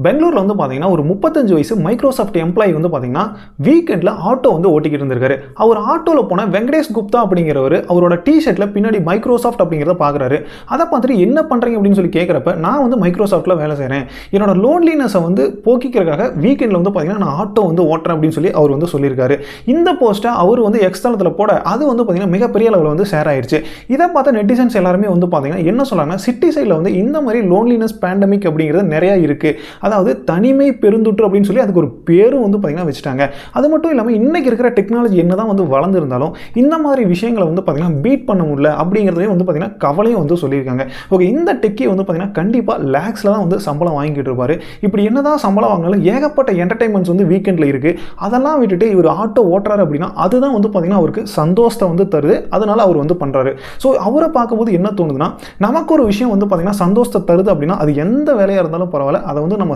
பெங்களூரில் வந்து பார்த்தீங்கன்னா ஒரு 35 வயசு மைக்ரோசாஃப்ட் எம்ப்ளாயி வந்து பார்த்தீங்கன்னா வீக்கெண்டில் ஆட்டோ வந்து ஓட்டிக்கிட்டு இருந்திருக்காரு. அவர் ஆட்டோவில் போன வெங்கடேஷ் குப்தா அப்படிங்கிறவர் அவரோட டிஷர்ட்டில் பின்னாடி மைக்ரோசாஃப்ட் அப்படிங்கிறத பார்க்குறாரு. அதை பார்த்துட்டு என்ன பண்ணுறீங்க அப்படின்னு சொல்லி கேட்குறப்ப, நான் வந்து மைக்ரோசாஃப்ட்டில் வேலை செய்கிறேன், என்னோட லோன்லினஸை வந்து போக்கிக்கிறதுக்காக வீக்கெண்டில் வந்து பார்த்தீங்கன்னா நான் ஆட்டோ வந்து ஓட்டுறேன் அப்படின்னு சொல்லி அவர் வந்து சொல்லியிருக்காரு. இந்த போஸ்ட்டை அவர் வந்து எக்ஸ் தளத்தில் போட அது வந்து பார்த்தீங்கன்னா மிகப்பெரிய அளவில் வந்து ஷேர் ஆயிடுச்சு. இதை பார்த்த நெட்டிசன்ஸ் எல்லாருமே வந்து பார்த்தீங்கன்னா என்ன சொல்கிறாங்கன்னா, சிட்டி சைடில் வந்து இந்த மாதிரி லோன்லினஸ் பேண்டமிக் அப்படிங்கிறது நிறையா இருக்குது, அதாவது தனிமை பெருந்தொற்று அப்படின்னு சொல்லி அதுக்கு ஒரு பேரும் வந்து பார்த்தீங்கன்னா வச்சுட்டாங்க. அது மட்டும் இல்லாமல் இன்னைக்கு இருக்கிற டெக்னாலஜி என்னதான் வந்து வளர்ந்துருந்தாலும் இந்த மாதிரி விஷயங்களை வந்து பார்த்தீங்கன்னா பீட் பண்ண முடியல அப்படிங்கிறதையும் வந்து பார்த்தீங்கன்னா கவலையும் வந்து சொல்லியிருக்காங்க. ஓகே, இந்த டெக்கி வந்து பார்த்தீங்கன்னா கண்டிப்பாக லேக்ஸில் தான் வந்து சம்பளம் வாங்கிட்டு இருப்பாரு. இப்படி என்னதான் சம்பளம் வாங்கினாலும் ஏகப்பட்ட என்டர்டைன்மெண்ட்ஸ் வந்து வீக்கெண்டில் இருக்குது. அதெல்லாம் விட்டுட்டு இவர் ஆட்டோ ஓட்டுறாரு அப்படின்னா அதுதான் வந்து பார்த்தீங்கன்னா அவருக்கு சந்தோஷத்தை வந்து தருது. அதனால அவர் வந்து பண்ணுறாரு. ஸோ அவரை பார்க்கும்போது என்ன தோணுதுன்னா, நமக்கு ஒரு விஷயம் வந்து பார்த்தீங்கன்னா சந்தோஷத்தை தருது அப்படின்னா அது எந்த வேலையாக இருந்தாலும் பரவாயில்ல, அதை வந்து நம்ம